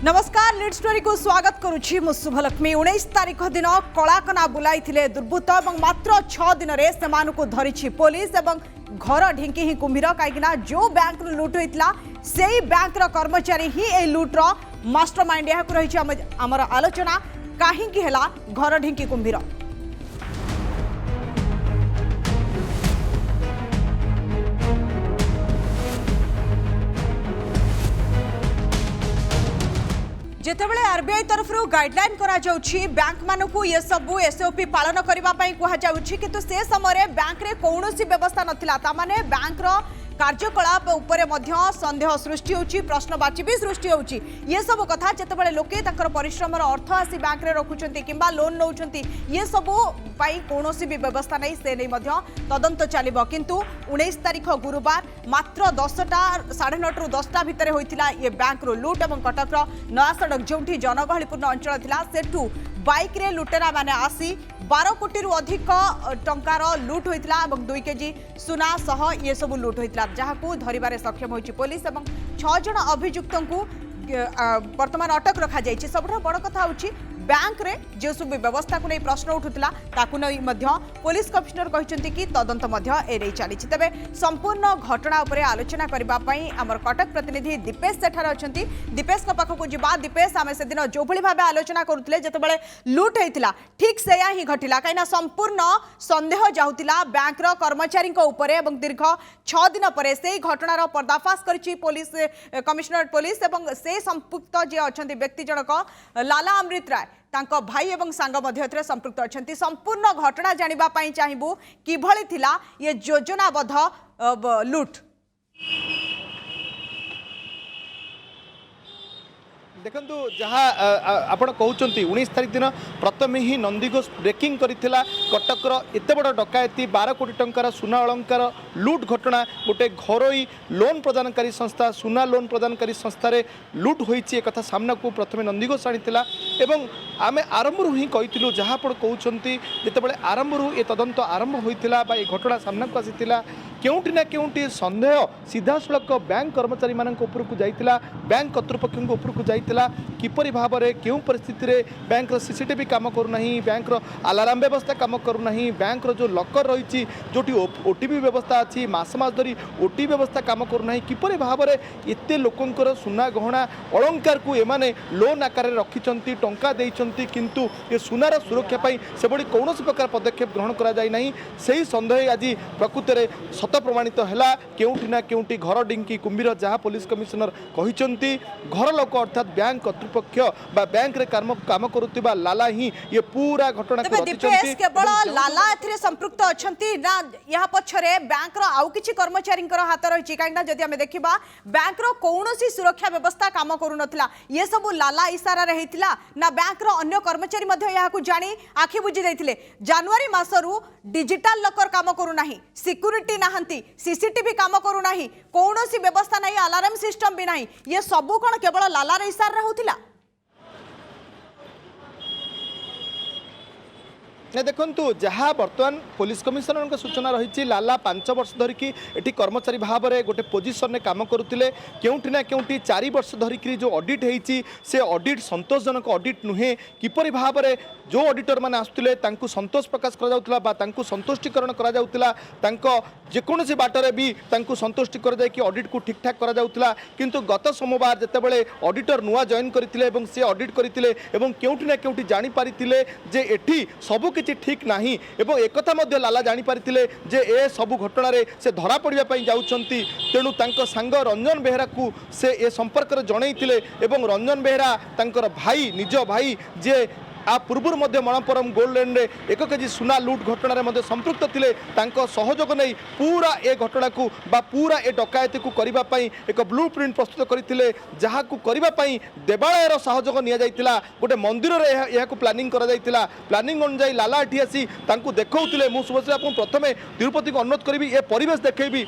नमस्कार lead story को स्वागत करुछि मु शुभलक्ष्मी 19 तारिख दिन कलाकना बुलाई दुर्बृत्त और मात्र 6 दिन में से धरी पुलिस और घर ढिंकी ही कुंभीर कहीं जो बैंक लुट होता से बैंक कर्मचारी ही ए लुट्र मास्टरमाइंड यह रही आमर आलोचना कहीं घर ढिंकी कुंभीर। जितेबाला आरबीआई तरफ गाइडलाइन करा जाउछि बैंक मानकु ये सबु एसओपी पालन करबा पई कहा जाउछि किंतु से समय बैंक रे कोनोसी व्यवस्था नथिला ता माने बैंक रो कार्यकलाप उपरे मध्य संदेह सृष्टि होछि प्रश्नवाची भी सृष्टि होछि ये सब कथा जितेबाला लोके तकर परिश्रम अर्थ आसी बैंक रे रखुछंती किंबा लोन नउछंती ये सबु पाई कोनोसी भी व्यवस्था नै से नै मध्य तदंत चलिबो किंतु 19 तारिख गुरुवार मात्र 10टा 9:30 रु 10टा भितरे होइतिला ये बैंक रो लूट और कटक रो नया सड़क जोंठी जनगहलीपूर्ण अंचल थिला सेठू बाइक रे लुटेरा माने आसी 12 कोटी रु अधिक टंकार लुट होइतिला और 2 केजी सुना सह ये सब लुट होइतिला जहाकू धरिबारे सक्षम होइछि पुलिस और 6 जन अभियुक्तों को वर्तमान अटक रखा जाइछि। सबटा बड़ कथा होछि बैंक रे जो सब व्यवस्था को नहीं प्रश्न उठुला ताकू नहीं मध्य पुलिस कमिश्नर कहते कि तदंत ए चली तेरे संपूर्ण घटना उपर आलोचना करने आमर कटक प्रतिनिधि दीपेश सेठार अच्छा दीपेश पाखक जा दीपेश आम से दिन जो भाव आलोचना करुले जिते लुट होता ठीक से ही घटला कहीं संपूर्ण संदेह जाऊला बैंक कर्मचारी दीर्घ 6 दिन पर से घटनार पर्दाफाश कर पुलिस कमिश्नरेट पुलिस और से संपुक्त जी अच्छा व्यक्ति जनक लाला अमृत राय तांको भाई एवं सांग मध्य संपृक्त अच्छा संपूर्ण घटना जानापी चाहबू किभली थिला ये योजनाबद्ध लुट। देखु जहाँ आप कहते 19 तारिख दिन प्रथम ही नंदीघोष ब्रेकिंग करथिला कटकर एत बड़ डकायती 12 कोटी टंकार सुना अलंकार लुट घटना गोटे घरोई लोन प्रदानकारी संस्था सुना लोन प्रदानकारी संस्थार लुट होइछि एक कथा सामना को प्रथम नंदीघोष आनीला एवं आम आरंभ ही कही जहाँ आप कहते जितेबाला आरंभ ये तदंत आरंभ होता ये घटना सामना को आसीला केउंटी ना केउंटी संदेह सीधा सड़क बैंक कर्मचारी मानक उपरकू जाइतिला बैंक कर्तृपक्ष उपरकू जाइतिला किपरि भाव में केउं परिस्थिति रे बैंक सीसीटीवी काम करूना बैंक अलार्म व्यवस्था काम करूना बैंक जो लकर रही जोटी ओटीपी व्यवस्था अच्छी मास धरी ओटी व्यवस्था काम करूना किपरि भाव में एते लोकंकर सुना गहना अलंकार को एमाने लोन आकार रखिंट टंका देइचंती किंतु ये सुनार सुरक्षा पाई से बड़ी कौन प्रकार पदक्षेप ग्रहण करा जाय नहीं सही संदेह आज प्रकृत में सत प्रमाणित है केउंटी ना केउंटी घर डिंकी कुंभीर जहाँ पुलिस कमिश्नर कहते घर लोक अर्थात बैंक कर्तृपक्ष बा बैंक रे काम करुवा लाला ही ये पूरा घटना केवल लाला एथिरे संपृक्त अछंती ना यहाँ पछरे बैंक रो आउ किछि कर्मचारी हाथ रही कहीं जदि आम देखा बैंक रो कौनसी सुरक्षा व्यवस्था काम करू नथिला ये सब लाला इशारा रहितिला ना बैंक रो अन्य कर्मचारी मध्य यहाँ जानी आखि बुझी देथिले जनवरी मासरू डिजिटल लकर काम करू नाही सिक्यूरिटी नाहंती सीसीटीवी काम करू नाही कौनसी व्यवस्था नहीं अलार्म सिस्टम भी नहीं ये सबू कौन केवल लालार इशारा होतिला। देखु जहाँ बर्तमान पुलिस कमिश्नर सूचना रही लाला 5 वर्ष धरिकी एटी कर्मचारी भाव में गोटे पोजिशन में काम करुले केउंटी ना केउंटी 4 वर्ष धरिकी जो ऑडिट होती से ऑडिट संतोषजनक ऑडिट नुहे किपरि भाव में जो ऑडिटर मैंने आसुले संतोष प्रकाश करा संतुष्टिकरण करा जेकोसी बाटर भी संतुष्टि कर ऑडिट को ठीक ठाक करा किंतु गत सोमवार जितेबाला ऑडिटर नुआ जॉइन करते से ऑडिट करते केउंटी ना केउंटी जानीपारी जे एठी सबु किछि ठीक नाही एवं एक कथा लाला जानीपारी जे ए सबु घटना से धरा पड़ापी जाउछंती तेणु तांको सांग रंजन बेहरा को से ए संपर्क जनईतिले एवं रंजन बेहरा तांकर भाई निज भाई जे आ पूर्व मणपुरम गोल्ड लैंड रे 1 केजी सुना लुट घटना संपृक्त थे सहयोग नहीं पूरा ए घटना को बा पूरा ए डकायती को करने एक ब्लू प्रिंट प्रस्तुत करते जहाँ को करने देवालयर सहयोग निया गोटे मंदिर यह प्लानिंग करा प्लानिंग अनुजाई लाला एठी आसी देखते मुझे शुभश्री आपको प्रथम तिरुपति को अनुरोध करी ए परिवेश देखी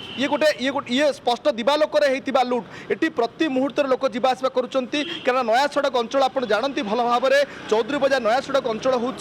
ये स्पष्ट दिवालोकर होता लुट एटी प्रति मुहूर्त लोक जावासवा करुँच क्या नया सड़क अंचल आप जानती भल भाव में चौधरी बजार नया सड़क अंचल हूँ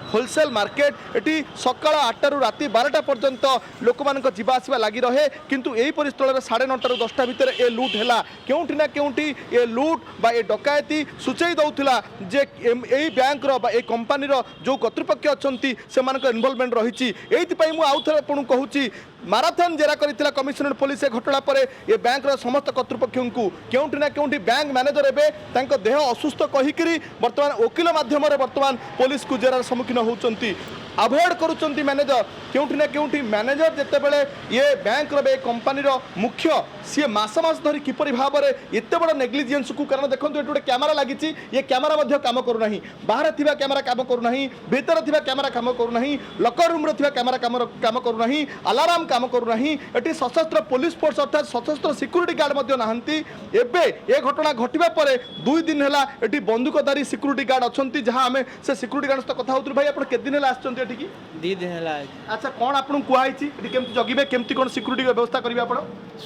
होलसेल मार्केट एटी सकाळ 8 रु राति 12टा पर्यंत लोक मान जावासवा लगी रहे किंतु यहीपरि स्थल 9:30 रु 10टा भितर ए लुट है केउठी ना केउठी ए लुट बा ए डकायती सूचई दउथिला जे एई बैंक रो बा ए कंपनी रो जो कर्तृपक्ष अछंती सेमानक इन्वॉल्वमेंट रहिछि एइति पई मु आउ थरे आपन कहूछि माराथन जेरा करितला कमिशनरेट पुलिस ए घटना पर ए बैंक रो समस्त कर्तृपक्षों को केउठी ना केउठी बैंक मैनेजर एबे तांको देह असुस्थ कहिकरी वर्तमान वकील माध्यम रे वर्तमान पुलिस को जेरार सम्मुखीन होउचंती अवॉइड करूचंती मैनेजर केउठी ना केउठी मैनेजर जेते बेले ये बैंक रो बे कंपनी रो मुख्य सी मास मास धरी किपरि भाव रे एते बड़ नेग्लिजेंस को कारण देखंतु एटुडे कैमरा लागिछि ये कैमरा मध्ये काम करू नाही बाहर थिबा कैमरा काम करू नाही भीतर थिबा कैमरा काम करू नाही लॉकर रूम रो थिबा कैमरा काम करू नाही अलार्म काम करू नाही एटी सशस्त्र पुलिस फोर्स अर्थात सशस्त्र सिक्यूरिटी गार्ड मध्ये नाहंती एबे ए घटना घटिबा परे 2 दिन हैला एटी बंदूकधारी सिक्यूरिटी गार्ड अछंती जहां हमें से सिक्यूरिटी गार्ड सहित कथा होतु भाई आपण के दिन हैला आछंती एटी की 2 दिन हैला। अच्छा कोन आपन कुआइछि एटी केमति जगिबे केमति कोन सिक्यूरिटी व्यवस्था करिवे आपण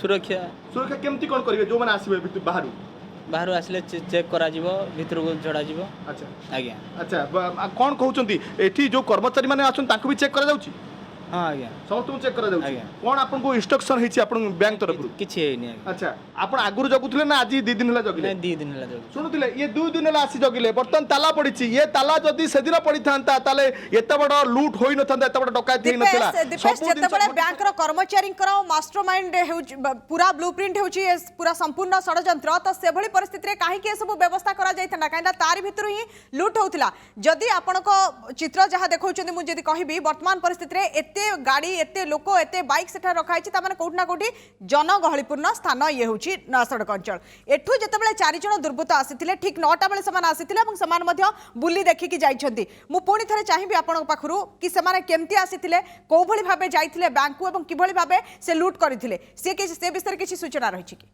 सुरक्षा केमति कोन करिवे जो माने आसीबे बाहर आसले चेक करा जीवो भीतर को जोड़ा जीवो। अच्छा आज्ञा अच्छा कोन कहउचंती एठी जो कर्मचारी माने आछन ताकू भी चेक करा जाउची। हाँ आज्ञा समस्त चेक करा जाउची कोन आपन को इंस्ट्रक्शन हेछि आपन बैंक तरफ किछि हेनी। अच्छा आपन आगुर जगुतले ना आज 2 दिन हला जगिले? 2 दिन हला जगु सुनुतले ये 2 दिन हला आसी जगिले बर्तन ताला पड़िछि ये ताला जदी सेदिन पड़ी थांता ताले एते बड़ लूट होई न थांता एते बड़ डकायती हेई नथिला। दीपेश जते बड़े बैंक रो कर्मचारी करा मास्टरमाइंड पूरा ब्लूप्रिंट होउछि पूरा संपूर्ण षडयंत्र तो से भली परिस्थिति रे काहे के सब व्यवस्था करा जाय थाना काहेना तार भीतर ही लूट होउथिला जदी आपन को चित्र जहा देखौछन्ती मु जदी कहिबी वर्तमान परिस्थिति रे एते गाड़ी एते लोक एते बाइक सेठा रखाई ताମାନେ कोठी ना कोठी जनगहलीपूर्ण स्थान ये होची सड़क अंचल एठू जतबेले 4 जण दुर्बृत्त आसीथिले ठीक 9टा बेले समान आसीथिले এবং समान मध्य बुली देखिकी जाइछन्ती मु पुणी थरे चाहिबी आपन पाखरु कि समान केमती आसीथिले को भली भाबे जाइथिले बैंक को एवं कि भली भाबे से लूट करिथिले से विषय किछि सूचना रहिछि कि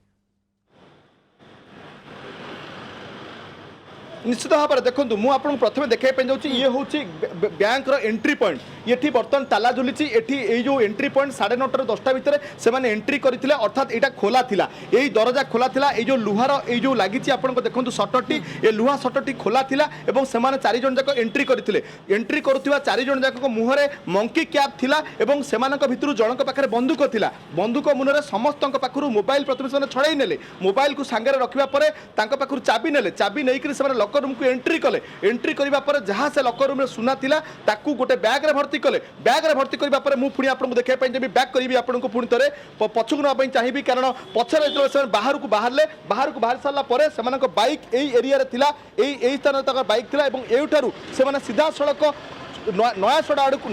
निश्चित भाव में देखो मुझे प्रथम देखा जाऊँगी ये हूँ बैंक एंट्री पॉइंट ये बर्तमान ताला झुली ये जो एंट्री पॉइंट 9:30 रु 10टा भितर से एंट्री करते अर्थात यहाँ खोला था यही दरजा खोला था ये लुहार ये लगी देखो सटरटी ये लुहा सटरटी खोला था और से 4 जन जाक एंट्री करते एंट्री करुवा 4 जन जाक मुहर मंकी कैप थिला और से भितर जनक पाखे बंदूक थिला बंदूक मुहर समस्त पाखु मोबाइल प्रथम से छड़ाई नेले मोबाइल को सांगे रखा पाखु चाबी नेले चाबी नहीं से लॉकर रूम को एंट्री कले एंट्री करबा पर जहां से लॉकर रूम रे सुना थिला ताकू गोटे बैग रे भर्ती कले बैग रे भर्ती करबा पर मु पुणी आपन को देखै पई जेबी बैक करबी आपन को पुणी तरे पछुक न पई चाहिबी कारण पछरे जो से बाहर को बाहर साला परे सेमान को बाइक एई एरिया रे थिला एई स्थान तक बाइक थिला एवं एउठारु सेमान सीधा सड़क नया सड़क आड़क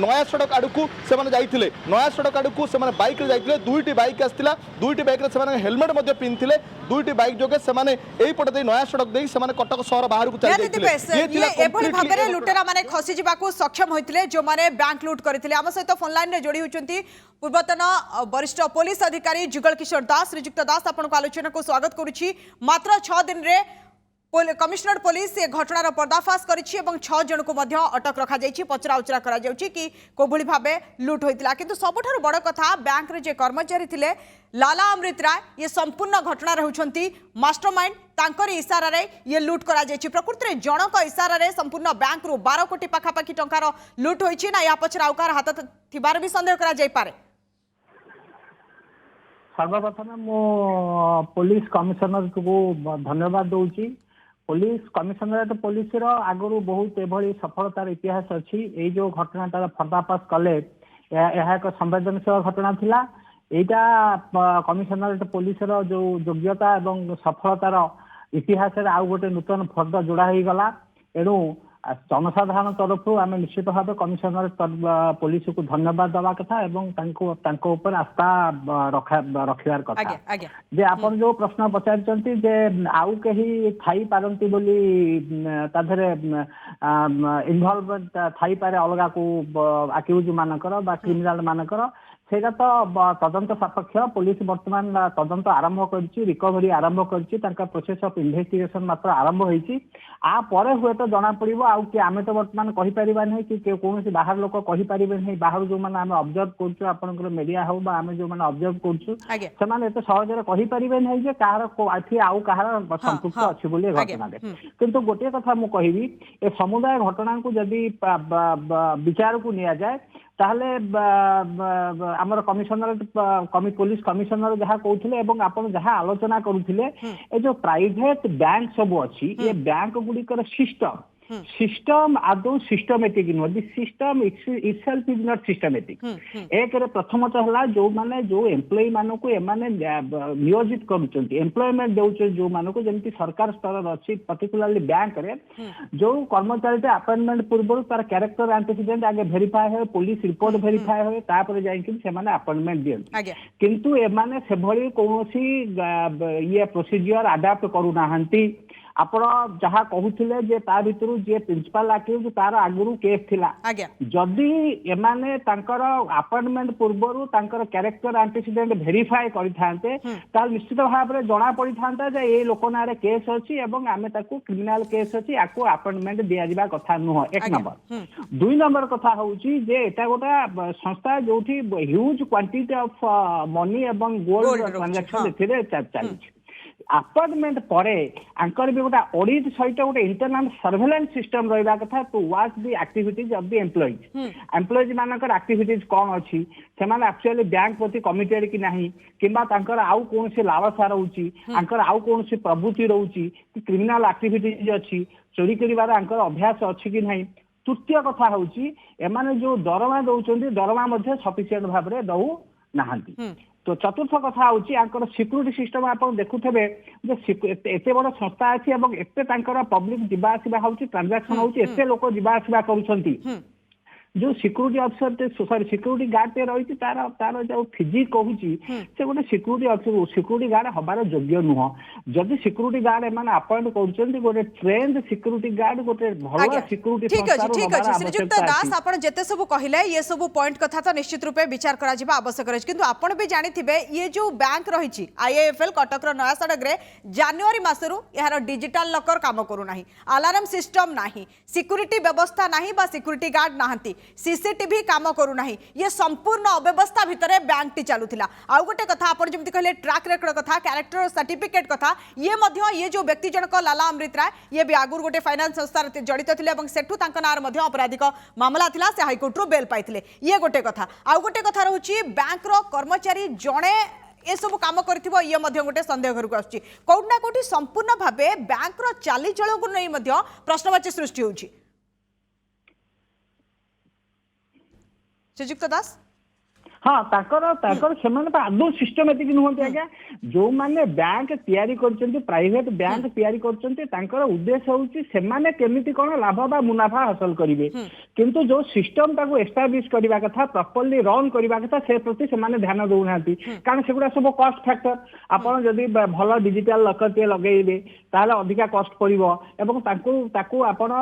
से नया सड़क आड़क से बाइक रे जाइथिले 2टी बाइक आसला 2टी बाइक रे से हेलमेट मध्य पिंधिले 2टी बाइक जोगे से पटे दे नया सड़क दे से कटक सहर बाहर को चली जाइथिले लुटेरा माने खसी जिबाकू सक्षम होइथिले जो माने बैंक लूट करथिले आम सहित फोन लाइन रे जोड़ी होचंती पूर्वतन वरिष्ठ पुलिस अधिकारी जुगल किशोर दास श्रीजुक्त दास आपन को आलोचना को स्वागत करूची मात्र 6 दिन रे कमिश्नर पुलिस ये घटनार पर्दाफाश करिछि एवं 6 जन को मध्य अटक रखा जाइछि पचरा उचरा करा जाउछि कि कोभली भाबे लूट होइतिला किंतु सबठारु बड़ कथा बैंक रे जे कर्मचारी थिले लाला अमृत राय ये संपूर्ण घटना रहउछंती मास्टरमाइंड तांकर इशारा रे ये लूट करा जाइछि प्रकृति रे जनक इशारा रे संपूर्ण बैंक रु 12 कोटी पाखापाखी टंकार लूट होइछि ना या पचरा उकार हाथ थिबार भी संदेह करा जाय पारे। सर्वप्रथम मो पुलिस कमिशनर को धन्यवाद दूची पुलिस कमिशनरेट पुलिस आगु बहुत एभली सफलतार इतिहास अच्छी ये जो घटनाटार पर्दाफाश कले यह एक संवेदनशील घटना थिला यहाँ कमिशनरेट पुलिस जो योग्यता एवं सफलतार इतिहास आउ गोटे नूतन फर्द जोड़ा हो गला एणु जनसाधारण तरफ आम निश्चित भाव कमिशनरेट पुलिस को धन्यवाद दवा कथा एवं आस्था रखार कथा जे आपन जो प्रश्न पचारि जे आउ कहीं थाई पारंती बोली ताधरे इन्वॉल्वमेंट थाई पारे अलगा को अक्यूज मानकर बा क्रिमिनल मानकर ସେଇଟା ତ ତଦନ୍ତ ସାପେକ୍ଷ ପୁଲିସ ବର୍ତ୍ତମାନ ତଦନ୍ତ ଆରମ୍ଭ କରିଛି ରିକଭରି ଆରମ୍ଭ କରିଛି ତାଙ୍କ ପ୍ରୋସେସ ଅଫ ଇନଭେଷ୍ଟିଗେସନ ମାତ୍ର ଆରମ୍ଭ ହେଇଛି ଆ ପରେ ହୁଏତ ଜଣା ପଡିବ ଆଉ କି ଆମେ ତ ବର୍ତ୍ତମାନ କହିପାରିବା ନାହିଁ କି କୌଣସି ବାହାର ଲୋକ କହିପାରିବେ ନାହିଁ ବାହାରୁ ଯୋଉମାନେ ଆମେ ଅବଜର୍ଭ କରୁଛୁ ଆପଣଙ୍କର ମିଡିଆ ହଉ ବା ଆମେ ଯୋଉମାନେ ଅବଜର୍ଭ କରୁଛୁ ସେମାନେ ଏତେ ସହଜରେ କହିପାରିବେ ନାହିଁ ଯେ କାହାର ଏଠି ଆଉ କାହାର ସମ୍ପୃକ୍ତ ଅଛି ବୋଲି ଏ ଘଟଣାରେ କିନ୍ତୁ ଗୋଟିଏ କଥା ମୁଁ କହିବି ଏ ସମୁଦାୟ ଘଟଣାକୁ ଯଦି ବିଚାରକୁ ନିଆଯାଏ ତାହେଲେ ଆମର କମିଶନରେଟ पुलिस कमिशनर जहाँ कहते এবং ଆପଣ ଯାହା ଆଲୋଚନା କରୁଥିଲେ ଏ ଯୋଉ ପ୍ରାଇଭେଟ ବ୍ୟାଙ୍କ ସବୁ ଅଛି ଏ ବ୍ୟାଙ୍କ ଗୁଡିକର सिस्टम आदौ सिस्टमेटिक नुह the system itself is not systematic एक रे प्रथमतः हला जो माने जो एम्प्लॉय मानो को एमाने नियोजित करूचंती एम्प्लॉयमेंट देउछ जो मानो को जेमति सरकार स्तर अछि पर्टिकुलरली बैंक रे जो कर्मचारी ते अपॉइंटमेंट पूर्व तार कैरेक्टर एंटीसीडेंट आगे वेरीफाई है पुलिस रिपोर्ट वेरीफाई है तापर जाय कि से माने अपॉइंटमेंट दियन किंतु एमाने से भली कोनोसी ये प्रोसीजर अडॉप्ट करू नाहंती आपण जहाँ कहूले जे ता भितरु जे प्रिंसिपल आक्यूज तार आगुरु केस थिला जदि एमाने तांकर अपॉइंटमेंट पूर्वरु तांकर कैरेक्टर एंटीसीडेंट वेरीफाई करिथांते ताल निश्चित भाव रे जणा पड़िथांता जे ए लोक नारे केस अछि एवं आमे ताकू क्रिमिनल केस अछि आकू अपॉइंटमेंट दिया जिबा कथा नुह एक नंबर दुई नंबर कथा होउची जे एटा गोटा संस्था जोठी ह्यूज क्वांटिटी ऑफ मनी एवं गोल्ड ट्रांजैक्शन एथिरे चालिछि अपॉइंटमेंट परे आंकर भी गोटा ऑडिट सहित गोटे इंटरनल सर्वेलेंस सिस्टम रहिबा कथा to watch the activities of the employees मानकर एक्टिविटीज कौन अछि से माने एक्चुअली बैंक प्रति कमिटेड कि नाही किंबा तांकर आउ कोनसे लालसा रहउची आंकर आउ कोनसे प्रवृत्ति रहउची कि क्रिमिनल एक्टिविटीज अछि चोरी करिवार आंकर अभ्यास अछि कि नाही तृतीय कथा होउची एमाने जो दरमा दउचंदी दरमा मध्ये सफिशिएंट भाबरे दउ नाहंती तो चतुर्थ कथा होची आंकर सिक्यूरिटी सिस्टम आपण देखुथबे जे एते बड़ संस्था अछि एवं एते तांकर पब्लिक दिबा आसीबा होची ट्रांजैक्शन होची एते लोक दिबा आसीबा करूछंती जो security officer sorry security guard पे रही तार तार जो फिजिक कहूची से गोटे सिक्यूरिटी ऑफिसर सिक्यूरिटी गार्ड हबार योग्य नुह जदि सिक्यूरिटी गार्ड एमान अपॉइंट करछंती गोटे ट्रेंड सिक्यूरिटी गार्ड गोटे भलो सिक्यूरिटी ठीक अछि श्रीजुक्त दास आपण जेते सब कहिले ये सब पॉइंट कथा तो निश्चित रूपे विचार करा जिबा आवश्यक अछि किंतु आपण भी जानिथिबे ये जो बैंक रहिछि आईआईएफएल कटक रो नया सड़क रे जनवरी मासरु यार डिजिटल लॉकर काम करू नाही अलार्म सिस्टम नाही सिक्यूरिटी व्यवस्था नाही बा सिक्यूरिटी गार्ड नाहंती सीसीटीवी काम करू नाही ये संपूर्ण अव्यवस्था भितरे बैंक टी चालुथिला आ गोटे कथा आपण जेमति कहले ट्रैक रेकॉर्ड कथा कैरेक्टर सर्टिफिकेट कथा ये मध्य ये जो व्यक्ति जनक लाला अमृत राय ये भी आगुर गोटे फाइनेंस संस्था जड़ित थिले एवं सेठू तांक नार मध्य अपराधिक मामला थिला से हाईकोर्ट रो बेल पाइथिले ये गोटे कथा आ गोटे कथा रहउची बैंक रो कर्मचारी जणे ए सब काम करथिबो ये मध्य गोटे संदेह घर को आछि कोउना कोठी संपूर्ण भाबे बैंक रो चाली चलो को नै मध्य प्रश्नवाची सृष्टि होउची श्रीजुक्त दास हाँ ताकर सेमाने आदौ सिस्टमेटिक नुहंती आज्ञा जो माने बैंक तैयारी करछंती प्राइवेट बैंक तैयारी करछंती तांकर उद्देश्य होउची सेमाने केमिति कोन लाभ बा मुनाफा हासिल करिवे किंतु जो सिस्टम ताको एस्टैब्लिश करबा कथा प्रॉपर्ली रन करबा कथा से प्रति सेमाने ध्यान दउनांती कारण सेगुडा सब कॉस्ट फैक्टर आपण जदी भलो डिजिटल लॉकर ते लगेइबे ताले अधिका कॉस्ट पड़िबो एवं ताको आपण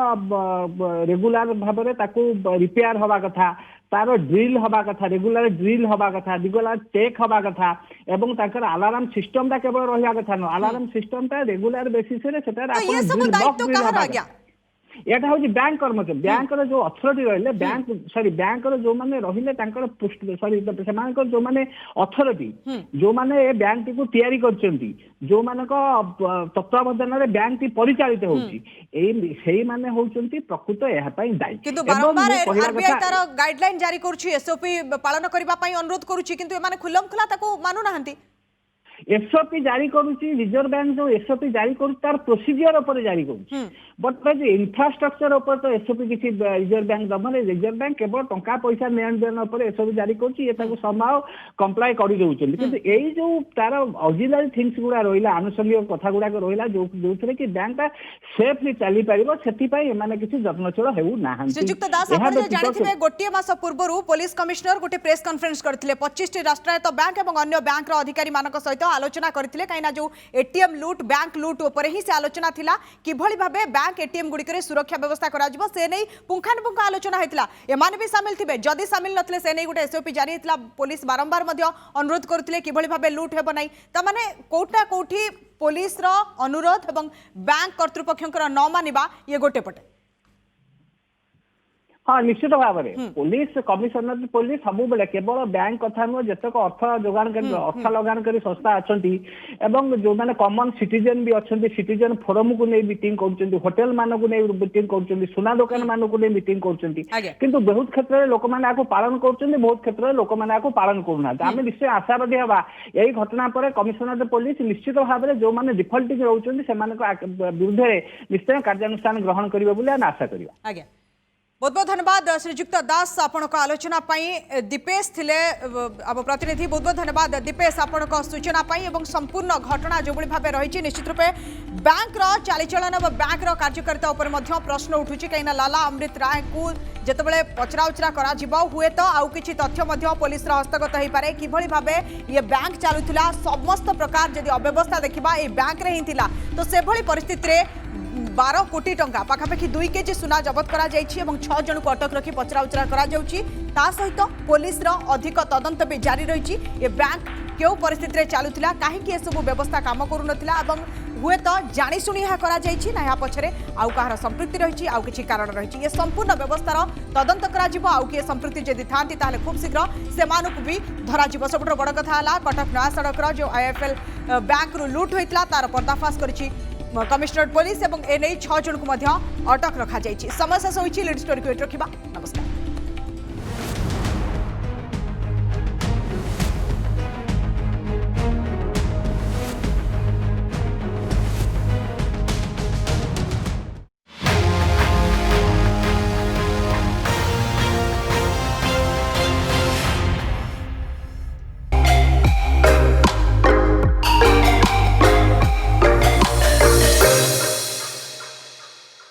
रेगुलर भाबरे ताको रिपेयर होबा कथा तार ड्रिल हवा कथा रेगुलर ड्रिल हवा कथा रेगुलर चेक हवा कथा एवं ताकर अलार्म सिस्टम ता केवल रहिया कथा न अलार्म सिस्टम ता रेगुलर बेसिस रे सेटा आपण ड्रिल बॉक्स ड्रिल हवा एटा होची बैंक कर्मचारी बैंक रो जो अथॉरिटी रहले बैंक सॉरी बैंक रो जो माने रहिले तांकर सॉरी सेमानकर जो माने अथॉरिटी जो माने ए बैंक को तैयारी करचंती जो माने को तत्वावधान रे बैंक टी परिचालित होची ए सेही माने होचंती प्रकृत एहा पई दायी किंतु बारंबार आरबीआई तार गाइडलाइन जारी करछि एसओपी पालन करबा पई अनुरोध करछि किंतु ए माने खुलम खुला ताको मानु नाहंती एसओपी जारी करूची रिजर्व बैंक जो एसओपी जारी करू तार प्रोसीजर ऊपर जारी करूची बट जो इंफ्रास्ट्रक्चर ऊपर तो एसओपी किसी रिजर्व बैंक दमने रिजर्व बैंक केवल टंका पैसा लेन देन ऊपर एसओपी जारी करूची ये ताको समाव कंप्लाई करि दउचंदी किंतु एई जो तार ऑक्सिलरी थिंग्स गुडा रहिला आनुषंगिक कथा गुडा रहिला जो जोथरे कि बैंक ता सेफली चली परिबो सेति पई माने किसी जत्नचल हेउ नाहंती श्रीजुक्त दास आपण जे जानिथिबे गोटिए मास पूर्वरु पुलिस कमिश्नर गोटे प्रेस कॉन्फ्रेंस करथिले 25 टी राष्ट्रायत्त बैंक एवं अन्य बैंक रो अधिकारी मानक सहित आलोचना करथिले काइना जो एटीएम लूट बैंक लूट ऊपर ही से आलोचना थिला किभଳି भाबे बैंक एटीएम गुडी सुरक्षा व्यवस्था करा जिवो से नै पुंखानुपुंख आलोचना हेतिला एमाने भी शामिल थिबे जदि शामिल नथले से नै गुटे एसओपी जारी हेतिला पुलिस बारंबार मध्य अनुरोध करथिले किभଳି भाबे लूट हेबो नै त माने कोठा कोठी पुलिस रो अनुरोध एवं बैंक कर्तृपक्षकर न मानिबा ये गोटे पटे हाँ निश्चित भाव में पुलिस कमिशनर पुलिस सब बेले केवल बैंक कथा नुह जितक अर्थ जोगान अर्थ लगानकारी संस्था अच्छा जो मैंने कॉमन सिटीजन भी अच्छा सिटीजन फोरम को नहीं मीटिंग कर होटेल मान को नहीं मीटिंग कर सुना दुकान मान को नहीं मीटिंग कर बहुत क्षेत्र में लोक मैंने पालन कर बहुत क्षेत्र में लोक मैंने पालन करूना आम निश्चय आशावादी हवा यही घटना पर कमिशनर पुलिस निश्चित भाव में जो मैंने डिफल्टिंग रोचे से विरुद्ध निश्चय कार्यानुष्ठान ग्रहण करेंगे आशा करवा। बहुत बहुत धन्यवाद श्रीजुक्त दास आपण आलोचना दीपेश थिले आम प्रतिनिधि बहुत बहुत धन्यवाद दीपेश आपण सूचना एवं संपूर्ण घटना जो भाव रही निश्चित रूपे बैंक चालीचलन और बैंक कार्यकारिता उपर प्रश्न उठू कहीं लाला अमृत राय को जितेबाला पचरा उचरा करा हुए तो आउ किछि तथ्य पुलिस हस्तगत हो पारे किभଳି भाबे ये बैंक चलुला समस्त प्रकार जदि अव्यवस्था देखा ये बैंक रे ही थिला तो से भली परिस्थिति रे 12 कोटी टंका पाखापाखि 2 केजी सुना जबत करा जायछि एवं 6 जन को अटक रखी पचरा उचरा करा जाउछि ता सहित पुलिस रो अधिक तदंत भी जारी रही ये बैंक क्यों परिस्थिति रे चलुथिला काहेकि ए सब व्यवस्था काम करू नथिला एवं हुए तो जानी शुणी यह करा जायछि ना या पछरे आउ कहार संपृक्ति रही आउ किछि कारण रही ये संपूर्ण व्यवस्थार तदंत करा जिवो आउ किए संपृक्ति जदि थांती ताले खूब शीघ्र सेमानकु भी धरा जिवो सबुठ बड़ कथा हला कटक नया सड़क जो आईएफएल बैंक रु लूट होइतला तार पर्दाफाश करिछि कमिश्नर पुलिस एवं एने 6 जन को अटक रखा जायछि। समय शेष होइछि लीड स्टोरी को रखिबा। नमस्कार।